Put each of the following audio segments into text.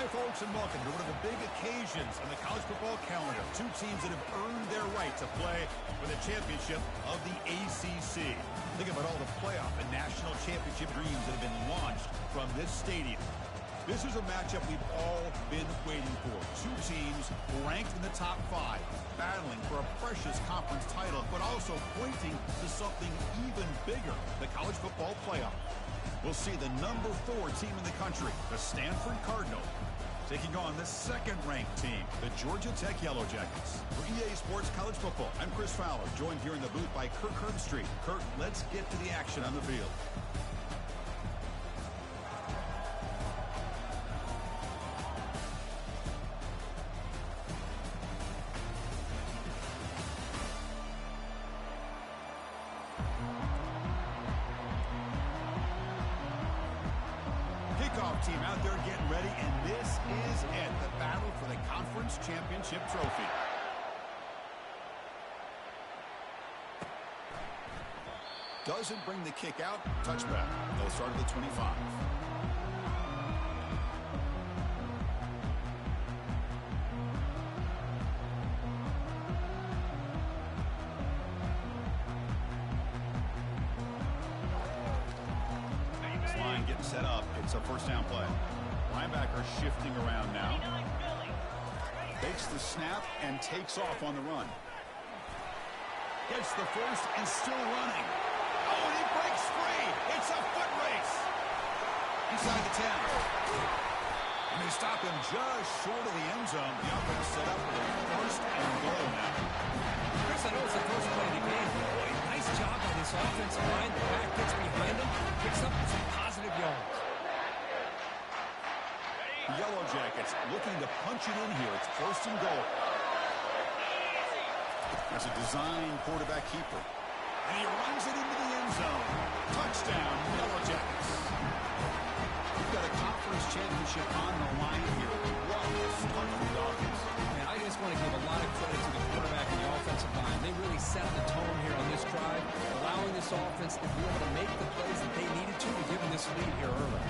Hi, folks, and welcome to one of the big occasions on the college football calendar. Two teams that have earned their right to play for the championship of the ACC. Think about all the playoff and national championship dreams that have been launched from this stadium. This is a matchup we've all been waiting for. Two teams ranked in the top 5, battling for a precious conference title, but also pointing to something even bigger, the college football playoff. We'll see the number 4 team in the country, the Stanford Cardinals, taking on the second-ranked team, the Georgia Tech Yellow Jackets. For EA Sports College Football, I'm Chris Fowler, joined here in the booth by Kirk Herbstreit. Kirk, let's get to the action on the field. Team out there getting ready, and this is it, the battle for the conference championship trophy. Doesn't bring the kick out. Touchback. They'll start at the 25. Getting set up. It's a first down play. Linebacker shifting around now. Takes the snap and takes off on the run. Gets the first and still running. Oh, and he breaks free. It's a foot race. Inside the 10. And they stop him just short of the end zone. The offense set up for the first and goal now. Chris, I know it's the first play of the game. Boy, nice job by this offensive line. The back gets behind him. Picks up some positive yards. The Yellow Jackets looking to punch it in here. It's first and goal. That's a design quarterback keeper. And he runs it into the end zone. Touchdown, Yellow Jackets. We've got a conference championship on the line here. What a start for the offense. Man, I just want to give a lot of credit to the quarterback and the offensive line. They really set the tone here on this drive, allowing this offense to be able to make the plays that they needed to give them this lead here early.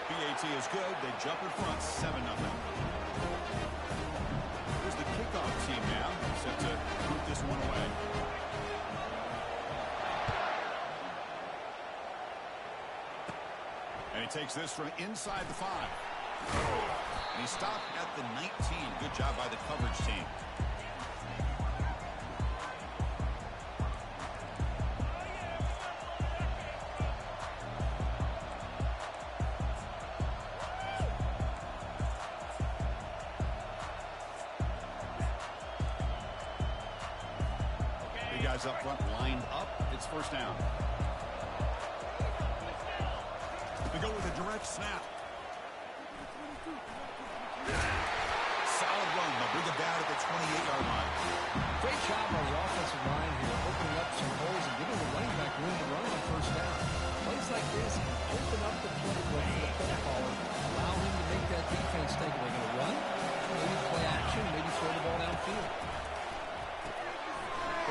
PAT is good. They jump in front, 7-0. Here's the kickoff team now, set to put this one away. And he takes this from inside the 5. And he stopped at the 19. Good job by the coverage team. Big guys up front, lined up. It's first down. They go with a direct snap. Solid run. They'll bring it down at the 28-yard line. Great job on the offensive line here, opening up some holes and giving the running back room to run on first down. Plays like this open up the playbook for the play caller, allow him to make that defense think, are they going to run? Maybe play action, maybe throw the ball downfield.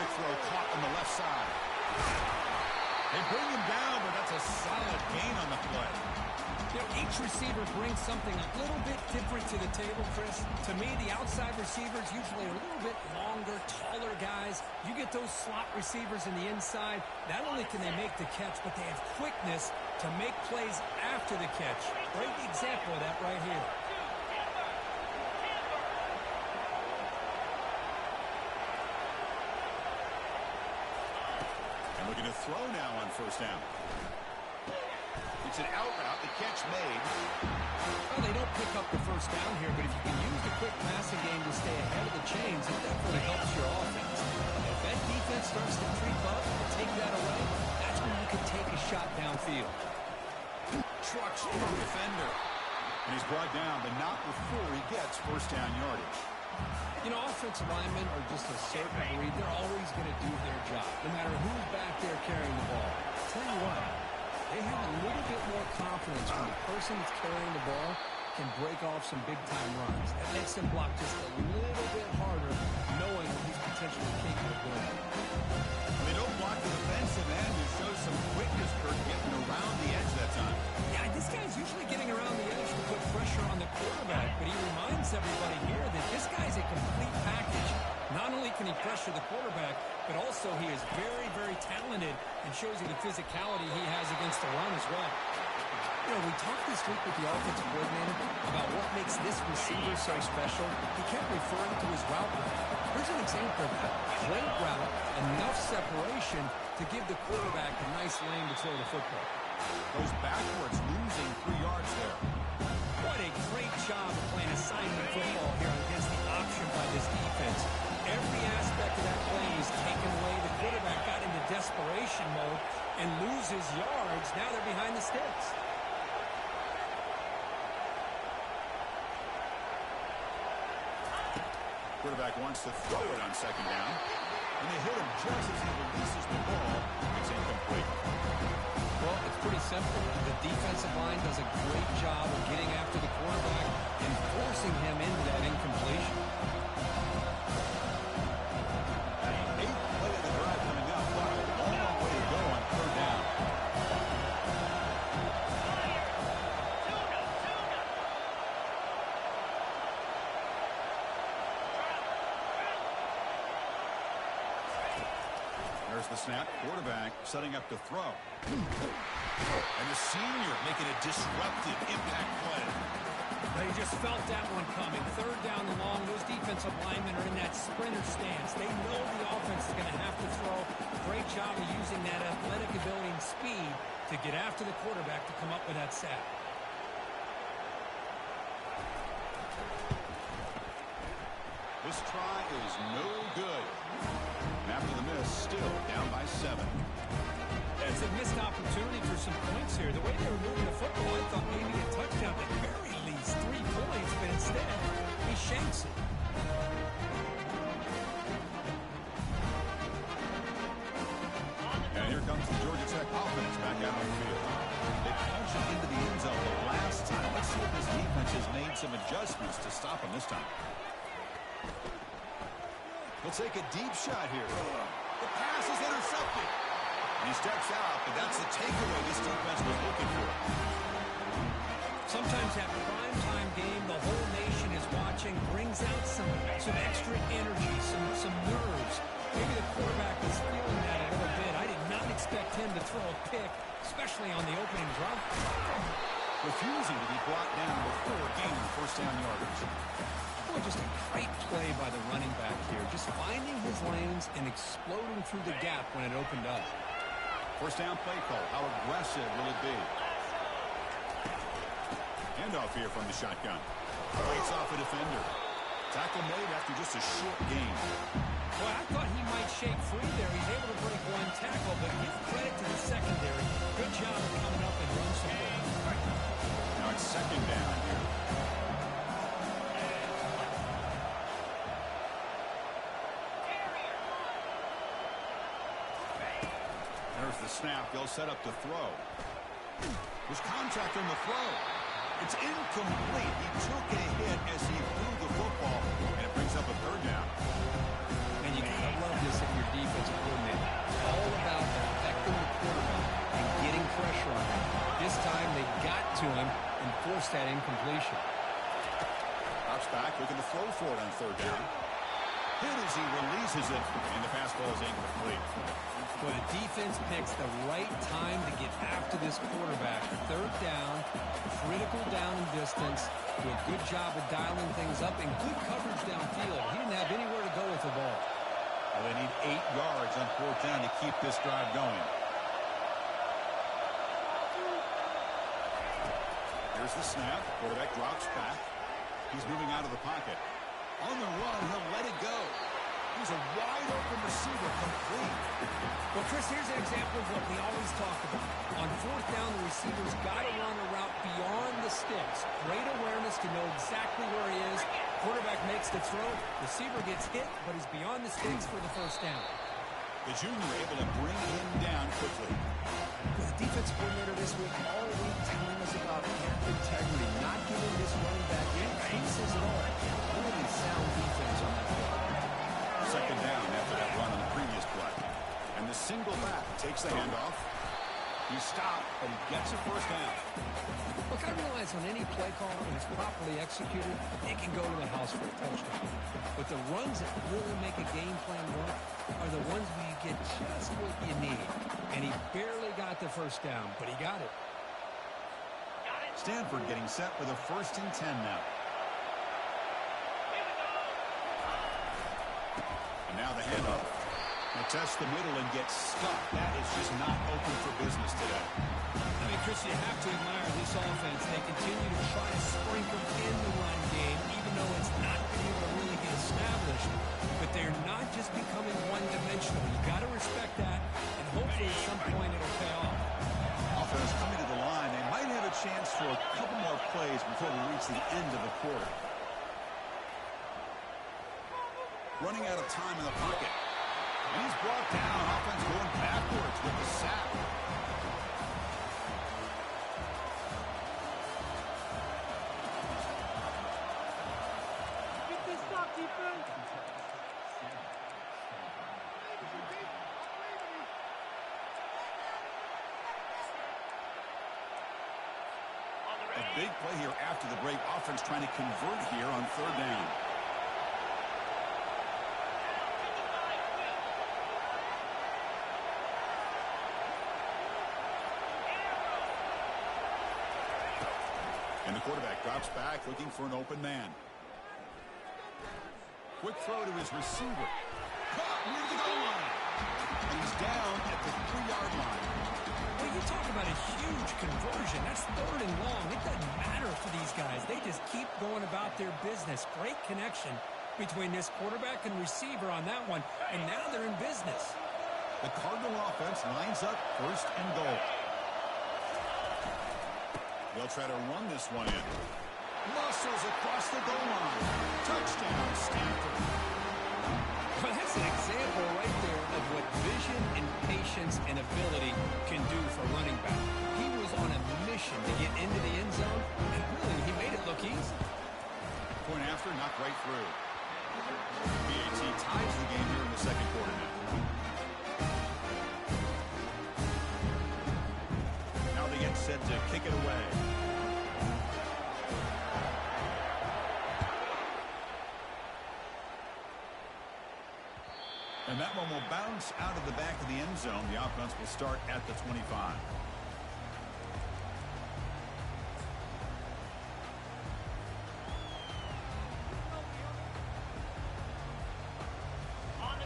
Big throw caught on the left side. They bring him down, but that's a solid gain on the play. You know, each receiver brings something a little bit different to the table, Chris. To me, the outside receivers usually are a little bit longer, taller guys. You get those slot receivers in the inside. Not only can they make the catch, but they have quickness to make plays after the catch. Great example of that right here. Looking to throw now on first down. It's an out route. The catch made. Well, they don't pick up the first down here, but if you can use the quick passing game to stay ahead of the chains, it definitely helps your offense. If that defense starts to creep up and take that away, that's when you can take a shot downfield. Trucks through the defender. And he's brought down, but not before he gets first down yardage. You know, offensive linemen are just a certain breed. They're always going to do their job, no matter who's back there carrying the ball. I'll tell you what, they have a little bit more confidence when the person that's carrying the ball can break off some big-time runs. That makes them block just a little bit harder, knowing what he's potentially capable of doing. They don't block the defensive end, who shows some quickness for getting around the also he is very, very talented and shows you the physicality he has against the run as well. You know, we talked this week with the offensive coordinator about what makes this receiver so special. He kept referring to his route run. Here's an example of that. Great route, enough separation to give the quarterback a nice lane to throw the football. Goes backwards, losing 3 yards there. What a great job of playing assignment football here against the option by this defense. Every aspect of that play is taken away. The quarterback got into desperation mode and loses yards. Now they're behind the sticks. Quarterback wants to throw it on second down. And they hit him just as he releases the ball. It's incomplete. Well, it's pretty simple. The defensive line does a great job of getting after the quarterback and forcing him into that incompletion. The 8th play of the drive coming up, but a long way to go on third down. There's the snap. Quarterback setting up to throw. And the senior making a disruptive impact play. They just felt that one coming. Third down and long. Those defensive linemen are in that sprinter stance. They know the offense is going to have to throw. Great job of using that athletic ability and speed to get after the quarterback to come up with that sack. This try is no good. After the miss, still down by 7. It's a missed opportunity for some points here. The way they were moving the football, I thought maybe a touchdown, at the very least 3 points, but instead, he shanks it. And here comes the Georgia Tech offense back out on the field. They punched it into the end zone the last time. Let's see if this defense has made some adjustments to stop him this time. He'll take a deep shot here. The pass is intercepted. He steps out, but that's the takeaway this defense was looking for. Sometimes that primetime game, the whole nation is watching, brings out some extra energy, some nerves. Maybe the quarterback was feeling that a little bit. I did not expect him to throw a pick, especially on the opening drive. Refusing to be brought down before gaining first down yardage. Boy, just a great play by the running back here. Just finding his lanes and exploding through the gap when it opened up. First down play call. How aggressive will it be? Handoff here from the shotgun. Breaks off a defender. Tackle made after just a short gain. Well, I thought he might shake free there. He's able to break 1 tackle, but give credit to the secondary. Good job of coming up and run some ball. Now it's second down here. There's the snap. They'll set up to throw. There's contact on the throw. It's incomplete. He took a hit as he threw the football, and it brings up a third down. And you gotta love this if you're defensive coordinator. All about affecting the quarterback and getting pressure on him. This time they got to him and forced that incompletion. Drops back, looking to throw for it on third down. Hit as he releases it, and the pass ball is incomplete. Well, the defense picks the right time to get after this quarterback. Third down, critical down and distance. Do a good job of dialing things up and good coverage downfield. He didn't have anywhere to go with the ball. Well, they need 8 yards on fourth down to keep this drive going. Here's the snap. Quarterback drops back. He's moving out of the pocket. On the run, he'll let it go. He's a wide-open receiver, complete. Well, Chris, here's an example of what we always talk about. On fourth down, the receiver's got to run a route beyond the sticks. Great awareness to know exactly where he is. Quarterback makes the throw. Receiver gets hit, but he's beyond the sticks for the first down. The junior able to bring him down quickly. With the defensive coordinator this week, all week telling us about gap integrity, not giving this running back any pieces at all. Really sound defense on that play. Second down after that run on the previous play. And the single back takes the handoff. He stopped, but he gets a first down. Look, I realize on any play call, when it's properly executed, it can go to the house for a touchdown. But the runs that really make a game plan work are the ones where you get just what you need. And he barely got the first down, but he got it. Stanford getting set with a 1st and 10 now. And now the handoff. Now test the middle and get stuck. That is just not open for business today. I mean, Chris, you have to admire this offense. They continue to try to sprinkle in the run game, even though it's not been able to really get established. But they're not just becoming one-dimensional. You've got to respect that, and hopefully at some point it'll pay off. Offense coming to the line. They might have a chance for a couple more plays before we reach the end of the quarter. Running out of time in the pocket. And he's brought down. Offense going backwards with the sack. Get this stop, defense. A big play here after the break. Offense trying to convert here on 3rd down. And the quarterback drops back, looking for an open man. Quick throw to his receiver. Caught near the goal line. And he's down at the 3-yard line. Well, you talk about a huge conversion. That's 3rd and long. It doesn't matter for these guys. They just keep going about their business. Great connection between this quarterback and receiver on that one. And now they're in business. The Cardinal offense lines up 1st and goal. They'll try to run this one in. Muscles across the goal line. Touchdown, Stanford. Well, that's an example right there of what vision and patience and ability can do for running back. He was on a mission to get into the end zone, and really, he made it look easy. Point after, knocked right through. BAT ties the game here in the 2nd quarter now. Now they get set to kick it away. And that one will bounce out of the back of the end zone. The offense will start at the 25.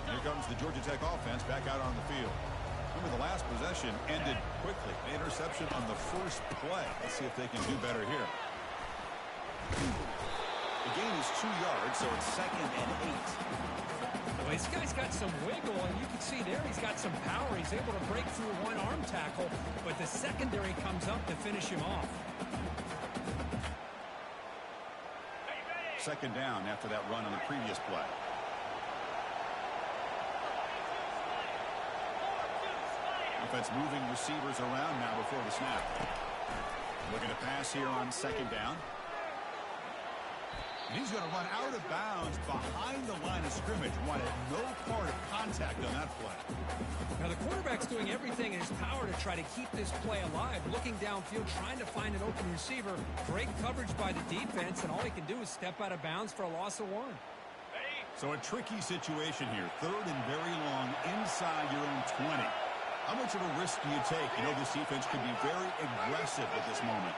Here comes the Georgia Tech offense back out on the field. Remember, the last possession ended quickly. An interception on the 1st play. Let's see if they can do better here. The gain is 2 yards, so it's 2nd and 8. Well, this guy's got some wiggle, and you can see there he's got some power. He's able to break through one arm tackle, but the secondary comes up to finish him off. 2nd down after that run on the previous play. Offense moving receivers around now before the snap. Looking to pass here on 2nd down. And he's going to run out of bounds behind the line of scrimmage. Wanted no part of contact on that play. Now, the quarterback's doing everything in his power to try to keep this play alive. Looking downfield, trying to find an open receiver. Great coverage by the defense, and all he can do is step out of bounds for a loss of 1. So a tricky situation here. 3rd and very long inside your own 20. How much of a risk do you take? You know, this defense could be very aggressive at this moment.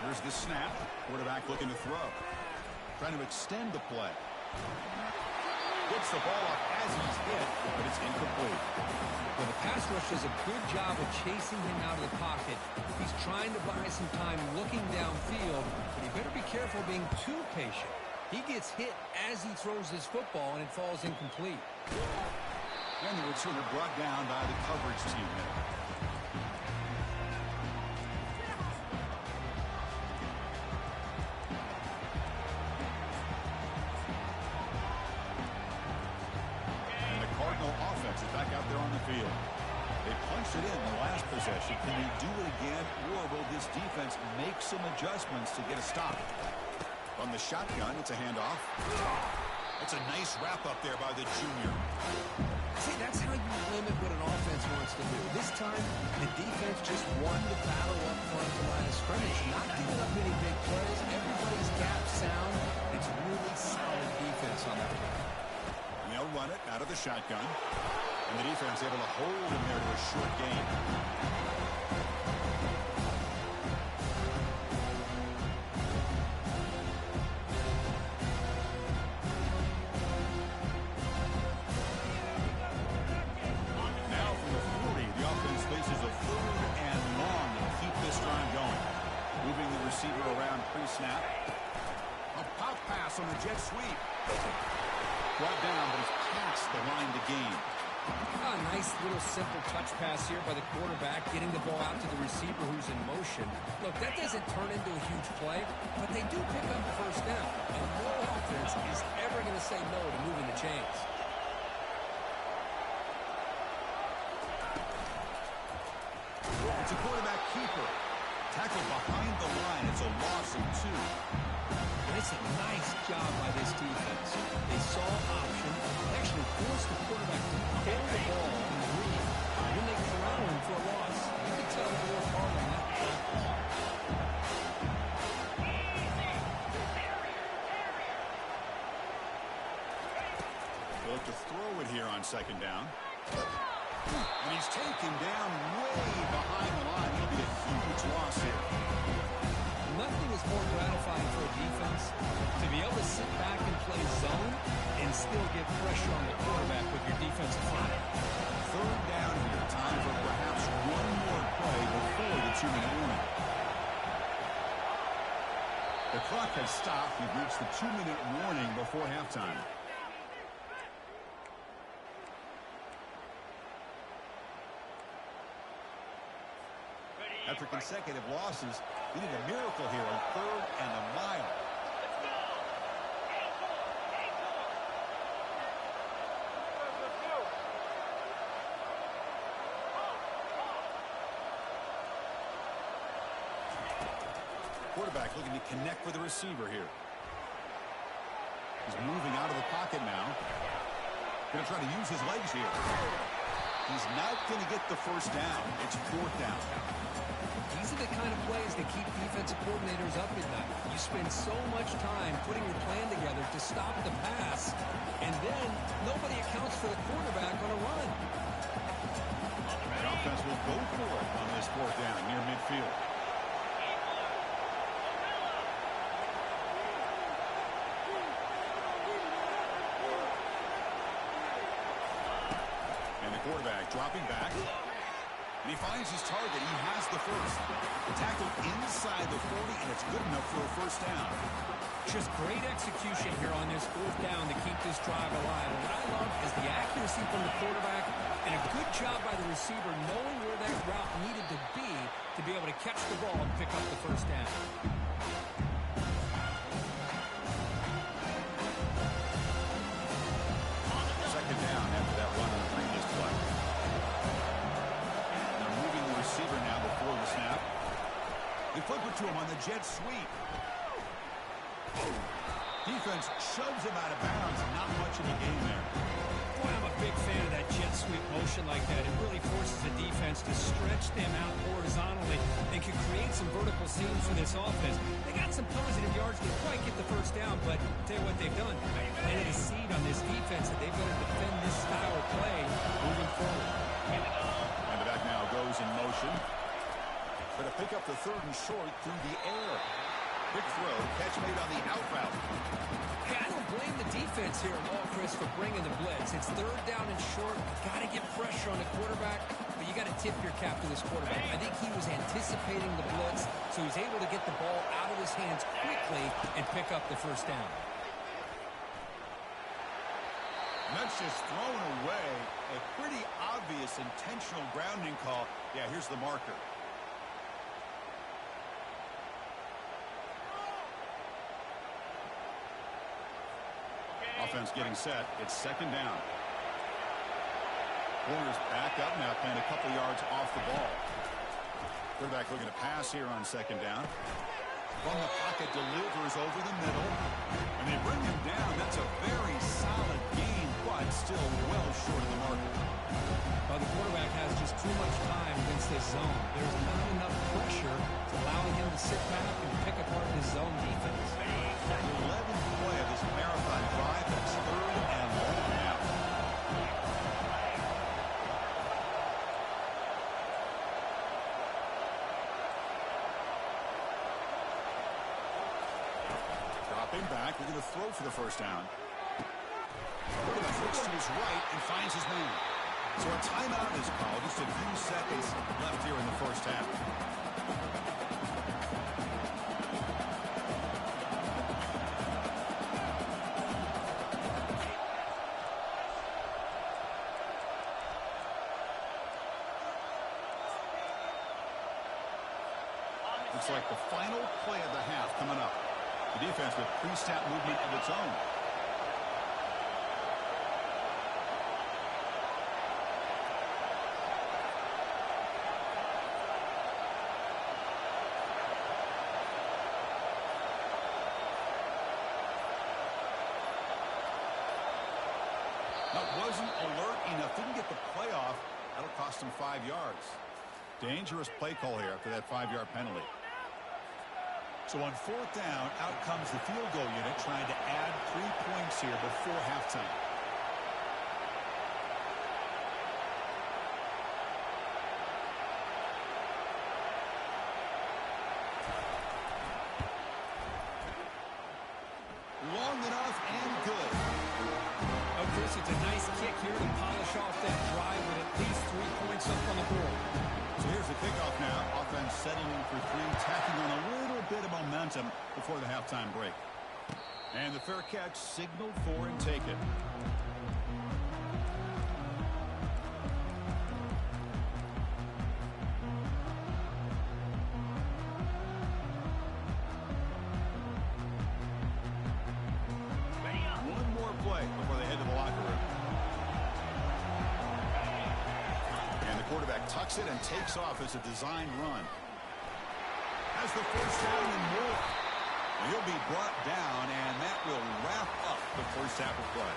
Here's the snap. Quarterback looking to throw. Trying to extend the play. Gets the ball up as he's hit, but it's incomplete. Well, the pass rush does a good job of chasing him out of the pocket. He's trying to buy some time looking downfield, but he better be careful being too patient. He gets hit as he throws his football, and it falls incomplete. And the returner brought down by the coverage team there. And the Cardinal offense is back out there on the field. They punched it in the last possession. Can they do it again, or will this defense make some adjustments to get a stop? On the shotgun, it's a handoff. That's a nice wrap-up there by the junior. See, that's how you limit what an offense wants to do. This time, the defense just won the battle up front at the line of scrimmage. Not giving up any big plays. Everybody's gap sound. It's really solid defense on that one. And they'll run it out of the shotgun. And the defense able to hold him there to a short gain. Receiver around pre-snap. A pop pass on the jet sweep. Brought down, but he's past the line to gain. A nice little simple touch pass here by the quarterback, getting the ball out to the receiver who's in motion. Look, that doesn't turn into a huge play, but they do pick up the first down. And no offense is ever going to say no to moving the chains. It's a quarterback keeper. Tackled behind the line. It's a loss of 2. And it's a nice job by this defense. They saw option. They actually forced the quarterback to pull the ball and read. When they corral him for a loss, you can tell they worked hard on that. They'll look to throw it here on second down. And he's taken down way behind the line. It'll be a huge loss here. Nothing is more gratifying for a defense to be able to sit back and play zone and still get pressure on the quarterback with your defensive front. Third down here. Time for perhaps one more play before the 2-minute warning. The clock has stopped. We've reached the 2-minute warning before halftime. After consecutive losses, we need a miracle here on 3rd and a mile. Quarterback looking to connect with the receiver here. He's moving out of the pocket now. Going to try to use his legs here. He's not going to get the first down. It's 4th down. These are the kind of plays that keep defensive coordinators up at night. You spend so much time putting your plan together to stop the pass, and then nobody accounts for the quarterback on a run. The offense will go for it on this 4th down near midfield. And the quarterback dropping back. And he finds his target. He has the first. Tackled inside the 40, and it's good enough for a first down. Just great execution here on this 4th down to keep this drive alive. And what I love is the accuracy from the quarterback and a good job by the receiver knowing where that route needed to be able to catch the ball and pick up the first down. Second down after that run on the previous play. Receiver now before the snap. They flip it to him on the jet sweep. Defense shoves him out of bounds. Not much of a gain there. Boy, I'm a big fan of that jet sweep motion like that. It really forces the defense to stretch them out horizontally and can create some vertical seams for this offense. They got some positive yards. Didn't quite get the first down, but tell you what they've done. Planted a seed on this defense that they've got to defend this style of play moving forward. And the back now goes in motion. Going to pick up the 3rd and short through the air. Quick throw, catch made on the out route. Hey, I don't blame the defense here at all, Chris, for bringing the blitz. It's 3rd down and short. Got to get pressure on the quarterback, but you got to tip your cap to this quarterback. I think he was anticipating the blitz, so he's able to get the ball out of his hands quickly and pick up the first down. And that's just thrown away. A pretty obvious intentional grounding call. Yeah, here's the marker. Offense getting set. It's second down. Corners back up now, playing a couple yards off the ball. Quarterback looking to pass here on second down. From the pocket, delivers over the middle. And they bring him down. That's a very him back. We're going to throw for the first down. Quarterback looks to his right and finds his man. So a timeout is called. Just a few seconds left here in the first half. Looks like the final play of the half coming up. The defense with pre-snap movement of its own. That wasn't alert enough. Didn't get the play off. That'll cost him 5 yards. Dangerous play call here after that 5-yard penalty. So on fourth down, out comes the field goal unit trying to add 3 points here before halftime. Long enough and good. Oh, Chris, it's a nice kick here to polish off that drive with at least 3 points up on the board. So here's the kickoff now. Offense settling for 3, tacking on a little bit of momentum before the halftime break. And the fair catch signaled for and take it. One more play before they head to the locker room. And the quarterback tucks it and takes off as a design run. Has the first down and more. He'll be brought down, and that will wrap up the first half of play.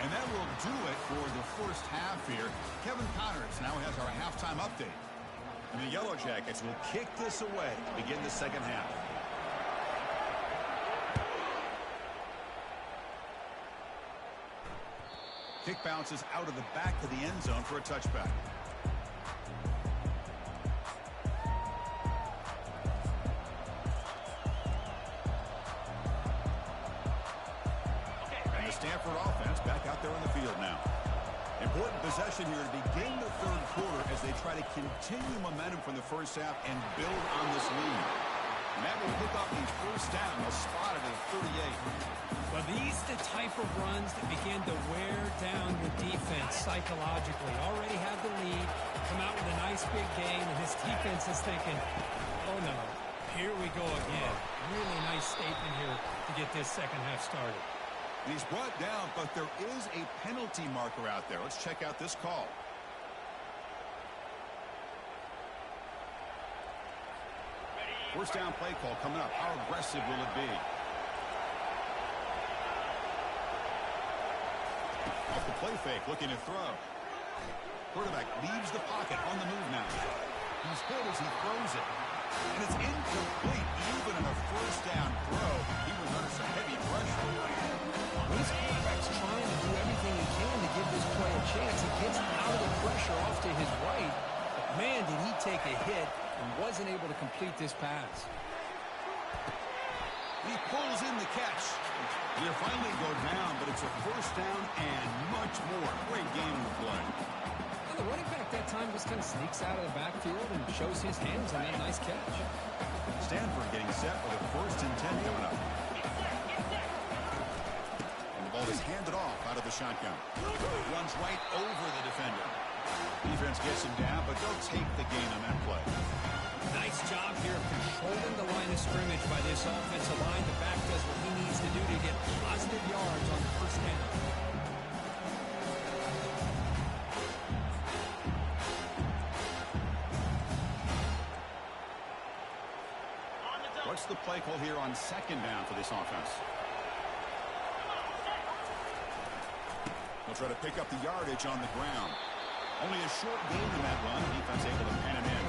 And that will do it for the first half here. Kevin Connors now has our halftime update. And the Yellow Jackets will kick this away to begin the second half. Kick bounces out of the back of the end zone for a touchback. And the Stanford offense back out there on the field now. Important possession here to begin the third quarter as they try to continue momentum from the first half and build on this lead. And that will pick up a first down. They'll spot it at 38. Well, these are the type of runs that begin to wear down your defense psychologically. Already have the lead, come out with a nice big gain, and this defense is thinking, oh no, here we go again. Really nice statement here to get this second half started. He's brought down, but there is a penalty marker out there. Let's check out this call. First down play call coming up. How aggressive will it be? Off the play fake, looking to throw. Quarterback leaves the pocket on the move now. He's hit as he throws it. And it's incomplete. Even on a first down throw, he was under some heavy pressure. This quarterback's trying to do everything he can to give this play a chance. He gets out of the pressure off to his right. But man, did he take a hit and wasn't able to complete this pass. He pulls in the catch. He'll finally go down, but it's a first down and much more. Great game of play. Well, the running back that time just kind of sneaks out of the backfield and shows his hands on that nice catch. Stanford getting set for the 1st and 10 coming up. And the ball is handed off out of the shotgun. Runs right over the defender. Defense gets him down, but they'll take the gain on that play. Nice job here of controlling the line of scrimmage by this offensive line. The back does what he needs to do to get positive yards on the first down. What's the play call here on second down for this offense? They'll try to pick up the yardage on the ground. Only a short gain in that run. Defense able to pen him in.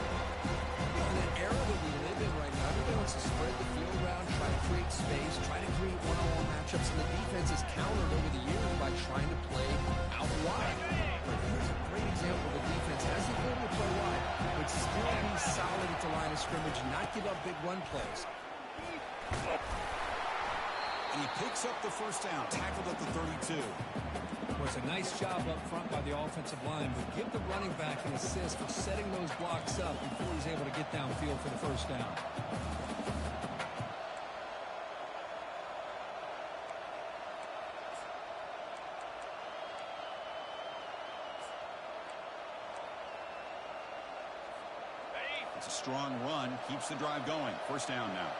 In an era that we live in right now, everybody wants to spread the field around, try to create space, try to create one-on-one matchups, and the defense has countered over the years by trying to play out wide. But here's a great example of the defense has the ability to play wide, but still be solid at the line of scrimmage, not give up big run plays. And he picks up the first down, tackled at the 32. Was a nice job up front by the offensive line, but give the running back an assist for setting those blocks up before he's able to get downfield for the first down. It's a strong run, keeps the drive going. First down now.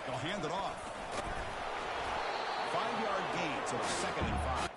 They'll hand it off. 5-yard gain, so it's 2nd and 5.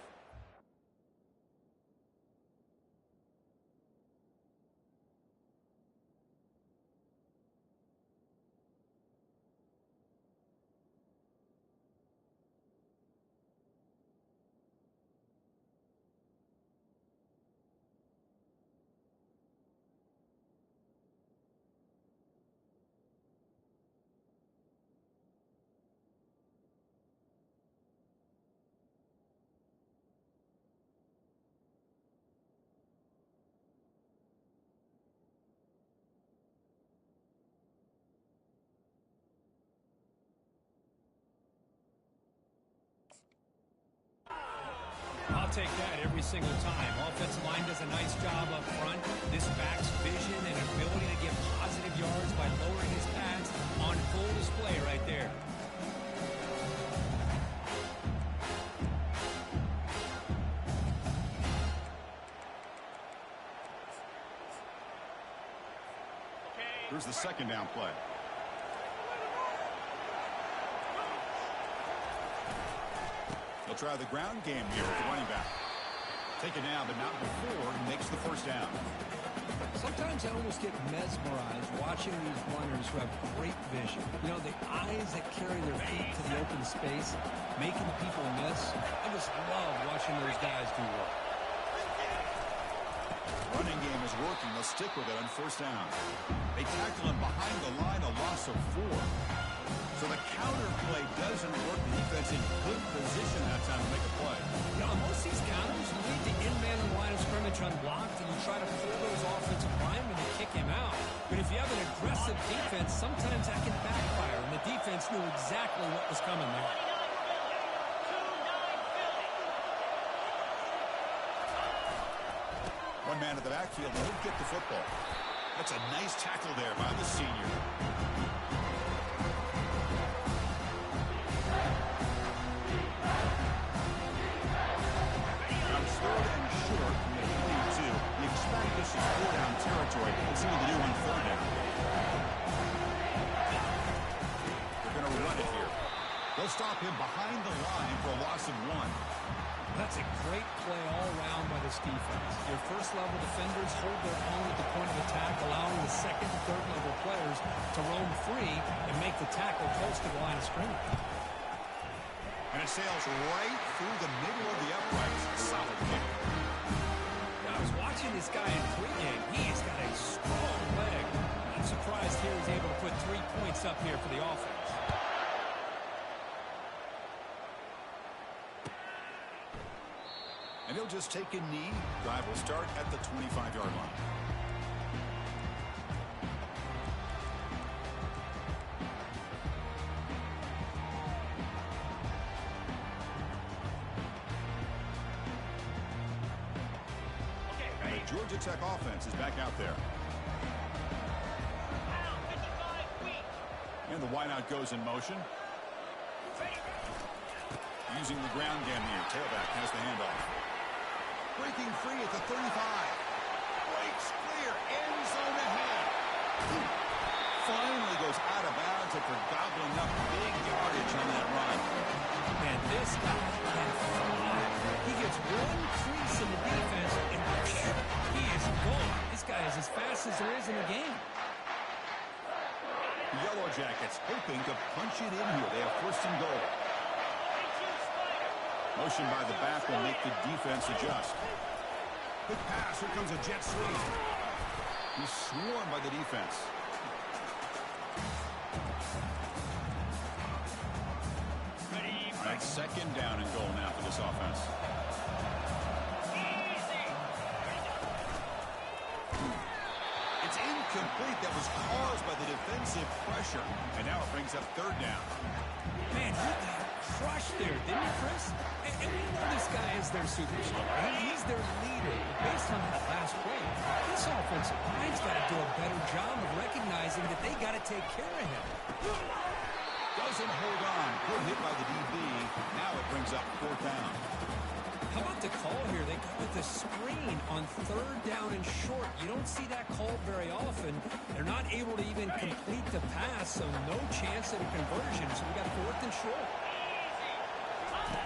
I'll take that every single time. Offensive line does a nice job up front. This back's vision and ability to get positive yards by lowering his pads on full display right there. Here's the second down play. He'll try the ground game here with the running back. Take it now, but not before he makes the first down. Sometimes I almost get mesmerized watching these runners who have great vision. You know, the eyes that carry their feet to the open space, making people miss. I just love watching those guys do work. Running game is working. They'll stick with it on first down. They tackle him behind the line, a loss of 4. So the counter play doesn't work. The defense in good position that time to make a play. You know, on most of these counters, you leave the in-man in the line of scrimmage unblocked, and you try to pull those offensive linemen to kick him out. But if you have an aggressive defense, sometimes that can backfire, and the defense knew exactly what was coming there. One man at the backfield, and he'll get the football. That's a nice tackle there by the senior. Third and short from the 22. You expect this is 4-down territory. Let's see what they do on 3rd down. They're going to run it here. They'll stop him behind the line for a loss of 1. That's a great play all around by this defense. Your first-level defenders hold their own at the point of attack, allowing the second and third-level players to roam free and make the tackle close to the line of scrimmage. And it sails right through the middle of the uprights. Solid kick. Now, I was watching this guy in pregame. He's got a strong leg. I'm surprised here he's able to put 3 points up here for the offense. And he'll just take a knee. Drive will start at the 25-yard line. Georgia Tech offense is back out there. And the wideout goes in motion. Using the ground game here. Tailback has the handoff. Breaking free at the 35. Breaks clear. End zone ahead. Finally goes out of bounds after gobbling up big yardage on that run. Man, this guy can fly. He gets one crease in the defense, and he is gone. This guy is as fast as there is in the game. The Yellow Jackets hoping to punch it in here. They have 1st and goal. Motion by the back will make the defense adjust. Quick pass. Here comes a jet sweep. He's swarmed by the defense. All right, 2nd down and goal now for this offense. It's incomplete. That was caused by the defensive pressure. And now it brings up third down. Man, he got crushed there, didn't he, Chris? And we know this guy is their superstar. He's their leader. Based on that last play, this offensive line's got to do a better job of recognizing that they got to take care of him. Doesn't hold on. Good hit by the DB. Now it brings up fourth down. How about the call here? They go with the screen on third down and short. You don't see that called very often. They're not able to even complete the pass, so no chance at a conversion. So we got fourth and short.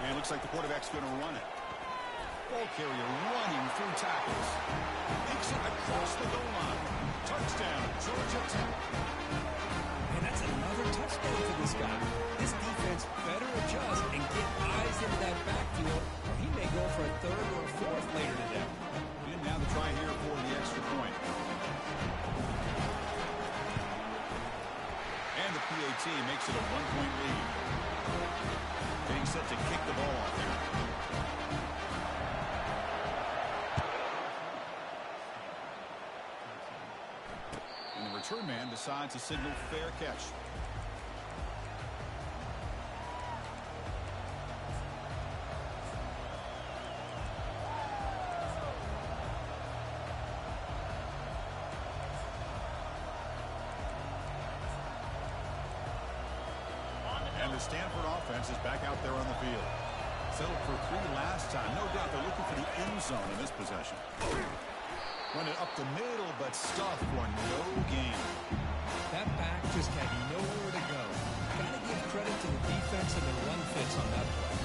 And it looks like the quarterback's going to run it. Ball carrier running through tackles. Makes it across the goal line. Touchdown, Georgia Tech. And that's another touchdown for this guy. This defense better adjust and get eyes into that backfield, or he may go for a third or a fourth later today. And now the try here for the extra point. And the PAT makes it a 1-point lead. Getting set to kick the ball off there. And the return man decides to signal fair catch. And the Stanford offense is back out there on the field. Settled for 3 last time. No doubt they're looking for the end zone in this possession. Run it up the middle, but stuffed for no gain. That back just had nowhere to go. Got to give credit to the defense and the run fits on that play.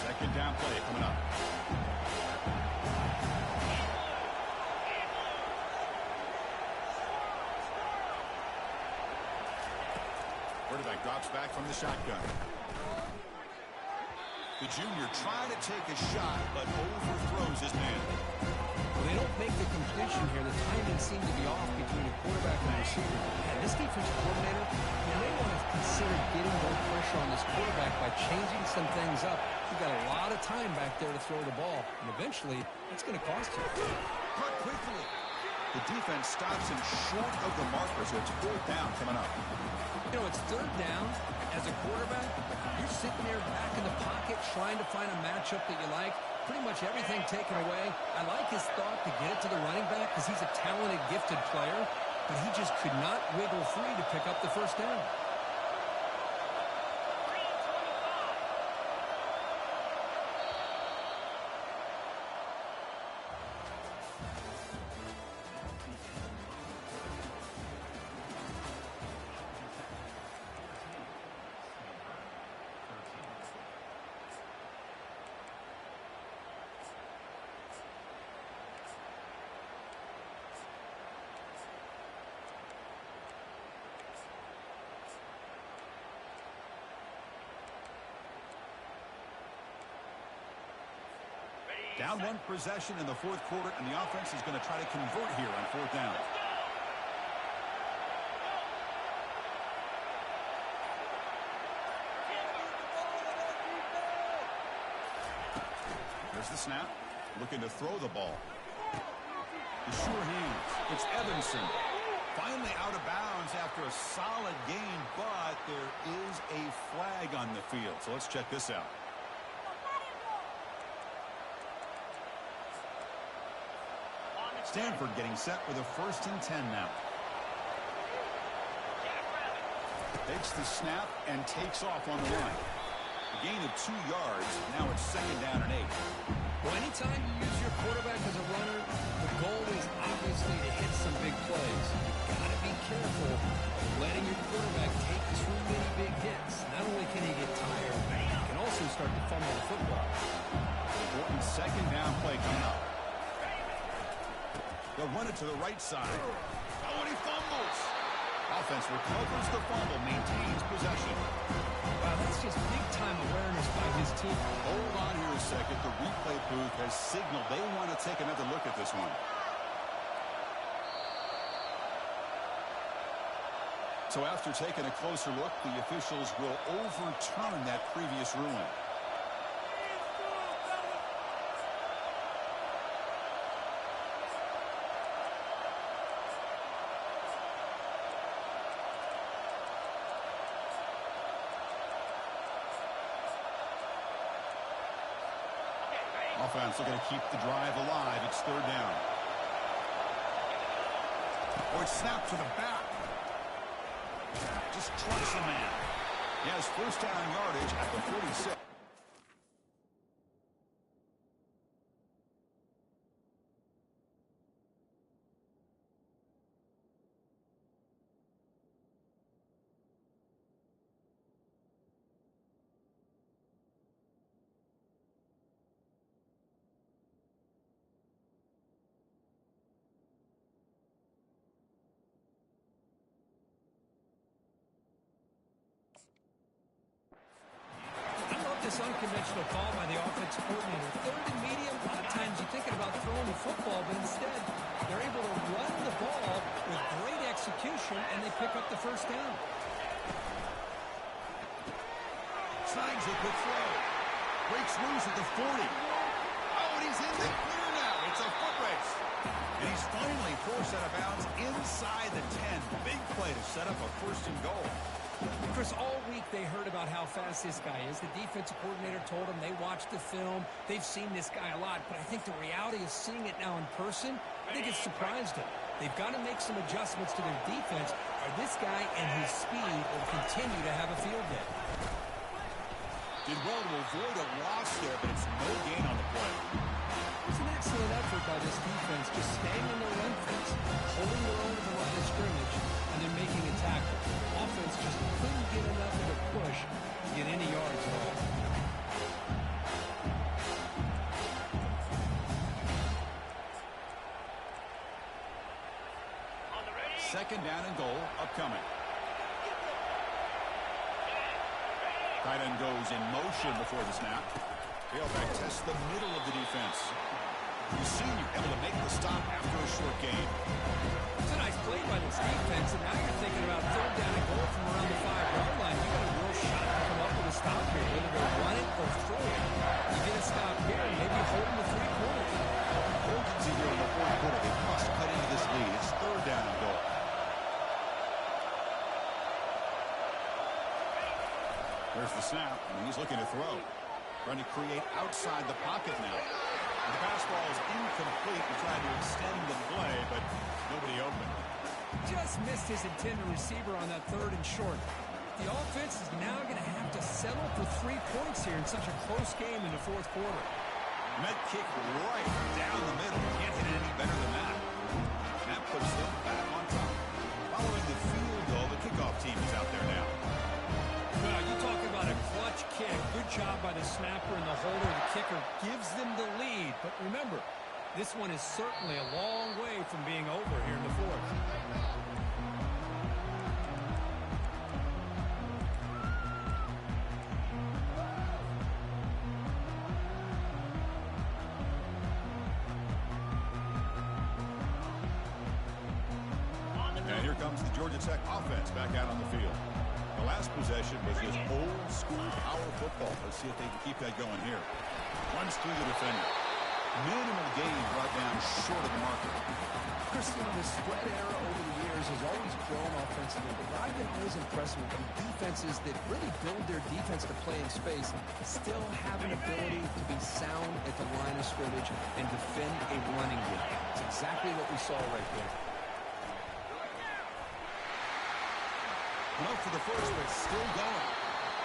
Second down play coming up. Quarterback drops back from the shotgun. The junior trying to take a shot, but overthrows his man. Well, they don't make the completion here. The timing seemed to be off between the quarterback and the receiver. And this defensive coordinator, you may want to consider getting more pressure on this quarterback by changing some things up. You've got a lot of time back there to throw the ball, and eventually, it's going to cost you. Cut quickly. The defense stops him short of the marker, so it's fourth down coming up. You know, it's third down. As a quarterback, you're sitting there back in the pocket trying to find a matchup that you like. Pretty much everything taken away. I like his thought to get it to the running back because he's a talented, gifted player, but he just could not wiggle free to pick up the first down. Down one possession in the fourth quarter, and the offense is going to try to convert here on fourth down. There's the snap. Looking to throw the ball. The sure hands. It's Evanson. Finally out of bounds after a solid gain, but there is a flag on the field. So let's check this out. Stanford getting set with a 1st and 10 now. Takes the snap and takes off on the line. A gain of 2 yards. Now it's 2nd down and 8. Well, anytime you use your quarterback as a runner, the goal is obviously to hit some big plays. You've got to be careful of letting your quarterback take too many big hits. Not only can he get tired, but he can also start to fumble the football. Important 2nd down play coming up. They'll run it to the right side. Oh, and he fumbles. Offense recovers the fumble, maintains possession. Wow, that's just big-time awareness by his team. Hold on here a second. The replay booth has signaled they want to take another look at this one. So after taking a closer look, the officials will overturn that previous ruling. defense looking to keep the drive alive. It's third down. Or it's snapped to the back. Just trucks the man. He has first down yardage at the 46. This unconventional call by the offensive coordinator. Third and medium, a lot of times you're thinking about throwing the football, but instead they're able to run the ball with great execution, and they pick up the first down. Signs a quick throw. Breaks loose at the 40. Oh, and he's in the clear now. It's a foot race. And he's finally forced out of bounds inside the 10. Big play to set up a first and goal. Chris, all week they heard about how fast this guy is. The defensive coordinator told them they watched the film. They've seen this guy a lot, but I think the reality of seeing it now in person, I think it's surprised them. They've got to make some adjustments to their defense, or this guy and his speed will continue to have a field day. Did well to avoid a loss there, but it's no gain on the play. It's an excellent effort by this defense, just staying in their run fence, holding their own to the line of scrimmage, and then making a tackle. Offense just couldn't get enough of a push to get any yards at all. Second down and goal upcoming. Tight end goes in motion before the snap. Tailback tests the middle of the defense. The senior able to make the stop after a short gain. It's a nice play by this defense, and now you're thinking about third down and goal from around the 5-yard line. You got a real shot to come up with a stop here, whether they run it or throw it. You get a stop here, maybe holding the 3 points. Urgency here in the fourth quarter. They must cut into this lead. It's third down and goal. There's the snap, and he's looking to throw. Trying to create outside the pocket now. The pass ball is incomplete. He tried to extend the play, but nobody open. Just missed his intended receiver on that third and short. The offense is now going to have to settle for 3 points here in such a close game in the fourth quarter. Met kick right down the middle. Can't hit it any better than that. That puts them back on top. Following the field goal, the kickoff team is out there now. Well, you talk about a clutch kick. Good job by the snapper and the holder. The kicker gives them the lead. But remember, this one is certainly a long way from being over here in the fourth. And here comes the Georgia Tech offense back out on the field. The last possession was just old-school power football. Let's see if they can keep that going here. Runs through the defender. Minimal gain brought down short of the marker. Christian, the spread era over the years has always grown offensively, but what I've been always impressed with are defenses that really build their defense to play in space, still have an ability to be sound at the line of scrimmage and defend a running game. It's exactly what we saw right there. Went up for the first, but still going.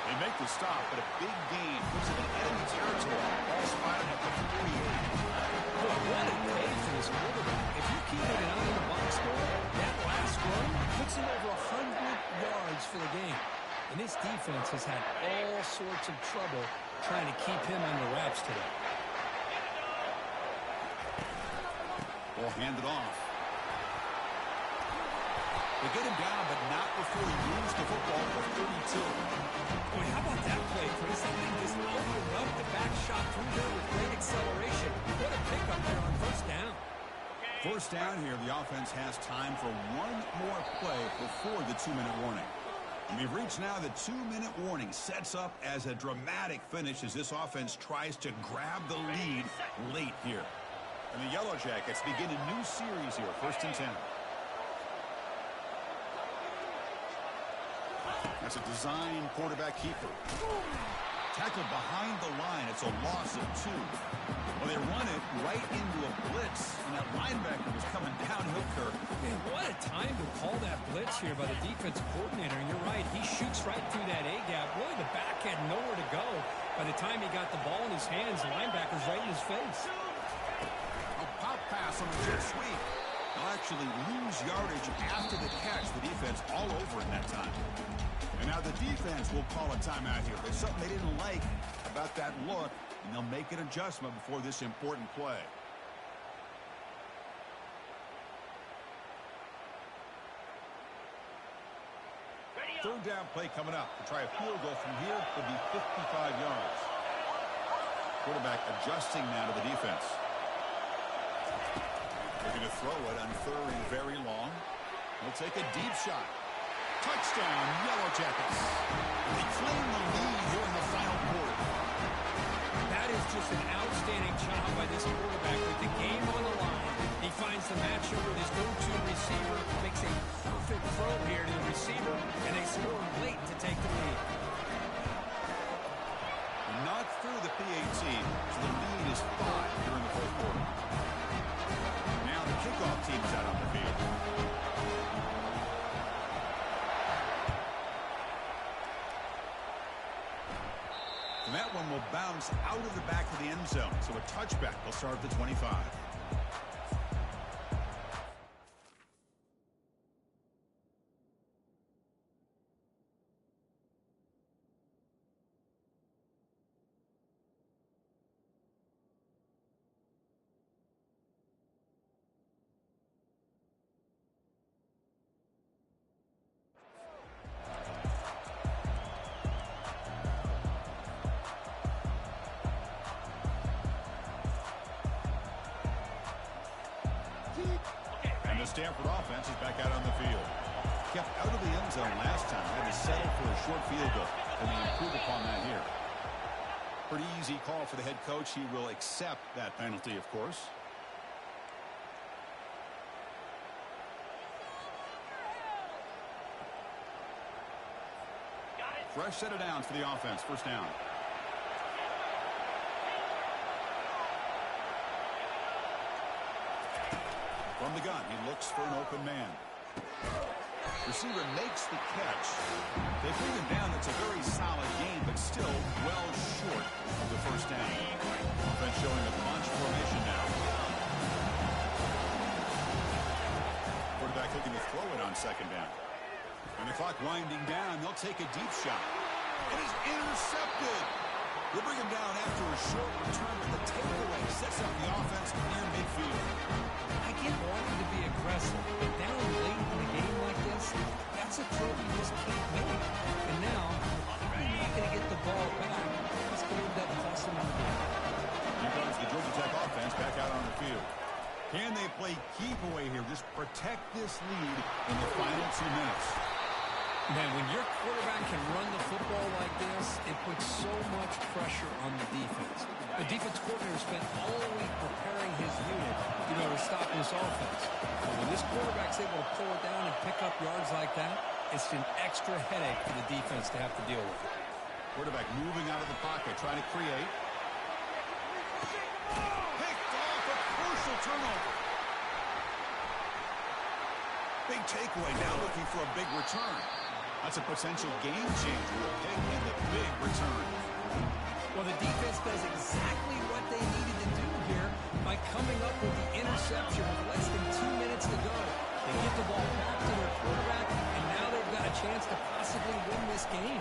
They make the stop, but a big gain puts it in enemy territory. Ball spotted at the 48. Look, what a day for this quarterback. If you keep it an eye on the box score, that last run puts him over 100 yards for the game. And this defense has had all sorts of trouble trying to keep him under wraps today. Ball handed off. They get him down, but not before he moves the football for 32. Boy, how about that play, Chris? That thing just opened up the back shot through there with great acceleration. What a pickup there on first down. First down here, the offense has time for one more play before the 2-minute warning. And we've reached now the 2-minute warning. Sets up as a dramatic finish as this offense tries to grab the lead late here. And the Yellow Jackets begin a new series here, 1st and 10. That's a design quarterback keeper. Tackled behind the line. It's a loss of 2. Well, they run it right into a blitz, and that linebacker was coming downhill, Kirk. Man, what a time to call that blitz here by the defensive coordinator. And you're right, he shoots right through that A-gap. Really, the back had nowhere to go. By the time he got the ball in his hands, the linebacker's right in his face. A pop pass on the jet sweep. They'll actually lose yardage after the catch. The defense all over it that time. And now the defense will call a timeout here. There's something they didn't like about that look, and they'll make an adjustment before this important play. Third down play coming up. To try a field goal from here could be 55 yards. Quarterback adjusting now to the defense. They're going to throw it on third and very long. He'll take a deep shot. Touchdown, Yellow Jackets. They claim the lead here in the final quarter. That is just an outstanding job by this quarterback with the game on the line. He finds the matchup with his go-to receiver, makes a perfect throw here to the receiver, and they score late to take the lead. Not through the PAT, so the lead is 5 here in the fourth quarter. Now the kickoff team's out on the field. And that one will bounce out of the back of the end zone, so a touchback will start at the 25. And the Stanford offense is back out on the field. Kept out of the end zone last time. Had to settle for a short field goal. And they improve upon that here. Pretty easy call for the head coach. He will accept that penalty, of course. Fresh set of downs for the offense. First down. From the gun, he looks for an open man. Receiver makes the catch. They bring him down. It's a very solid game, but still well short of the first down. Offense showing a bunch formation now. Quarterback looking to throw it on second down. And the clock winding down, they'll take a deep shot. It is intercepted. They'll bring him down after a short return, but the takeaway sets up the offense near midfield. I get wanting to be aggressive, but down late in the game like this, that's a throw you just can't make. And now, you're not going to get the ball back. It's going to end up costing them the game. Here comes the Georgia Tech offense back out on the field. Can they play keep away here? Just protect this lead in the final 2 minutes. Man, when your quarterback can run the football like this, it puts so much pressure on the defense. The defense coordinator spent all week preparing his unit, to stop this offense. But when this quarterback's able to pull it down and pick up yards like that, it's an extra headache for the defense to have to deal with. Quarterback moving out of the pocket, trying to create. Picked off, a crucial turnover. Big takeaway, now looking for a big return. That's a potential game changer, a pick and the big return. Well, the defense does exactly what they needed to do here by coming up with the interception with less than 2 minutes to go. They get the ball back to their quarterback, and now they've got a chance to possibly win this game.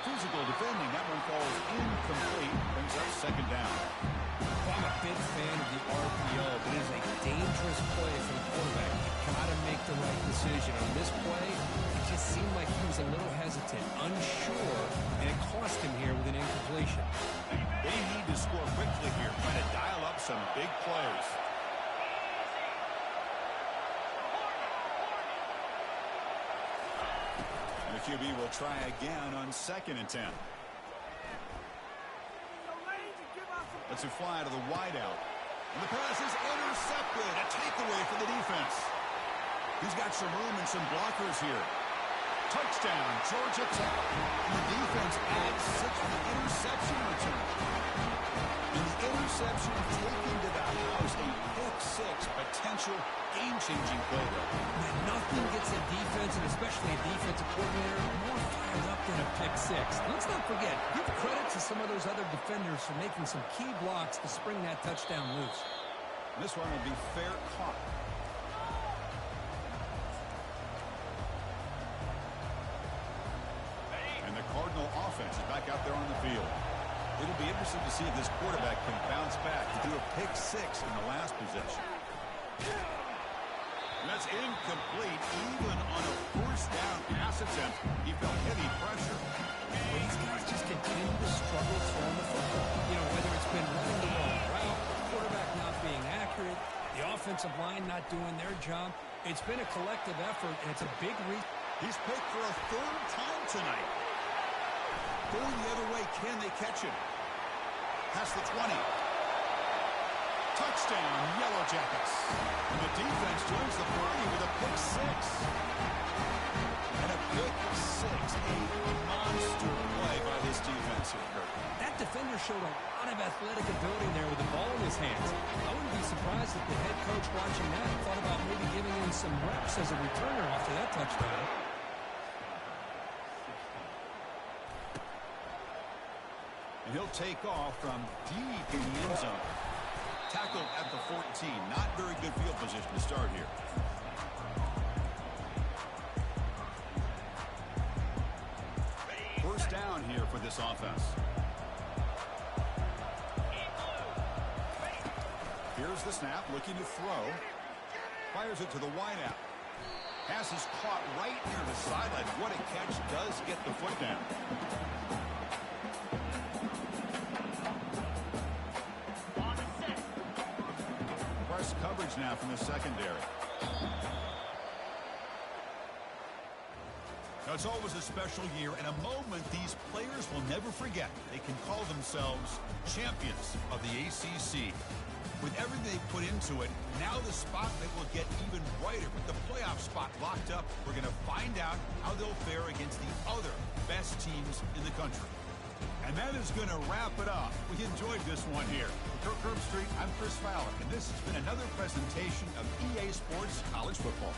Physical defending, that one falls incomplete, brings up second down. Well, I'm a big fan of the RPO, but it is a dangerous play for the quarterback. You've got to make the right decision. On this play, it just seemed like he was a little hesitant, unsure, and it cost him here with an incompletion. They need to score quickly here, trying to dial up some big plays. And the QB will try again on 2nd and 10. Let's it fly to the wideout. And the pass is intercepted. A takeaway for the defense. He's got some room and some blockers here. Touchdown, Georgia Tech. The defense adds 6 to the interception return. And the interception taken to the house, a pick-6 potential game-changing play there. Man, nothing gets a defense, and especially a defensive coordinator, more fired up than a pick-6. Let's not forget, give credit to some of those other defenders for making some key blocks to spring that touchdown loose. This one will be fair caught. And the Cardinal offense is back out there on the field. It'll be interesting to see if this quarterback can bounce back to do a pick-6 in the last possession. And that's incomplete. Even on a first down pass attempt, he felt heavy pressure. Well, these guys just continue to struggle throwing the football. You know, whether it's been running the wrong route, quarterback not being accurate, the offensive line not doing their job. It's been a collective effort, and it's a big reason. He's picked for a 3rd time tonight. Going the other way, can they catch him? Past the 20. Touchdown, Yellow Jackets. And the defense joins the party with a pick-6. And a pick-6, a monster play by this defense here. That defender showed a lot of athletic ability there with the ball in his hands. I wouldn't be surprised if the head coach watching that thought about maybe giving him some reps as a returner after that touchdown. And he'll take off from deep in the end zone. Tackled at the 14. Not very good field position to start here. First down here for this offense. Here's the snap, looking to throw. Fires it to the wideout. Pass is caught right near the sideline. What a catch, does get the foot down. Coverage now from the secondary. Now, it's always a special year and a moment these players will never forget. They can call themselves champions of the ACC. With everything they put into it, now the spotlight will get even brighter. With the playoff spot locked up, we're going to find out how they'll fare against the other best teams in the country. And that is going to wrap it up. We enjoyed this one here. For Kirk Herbstreit, I'm Chris Fowler, and this has been another presentation of EA Sports College Football.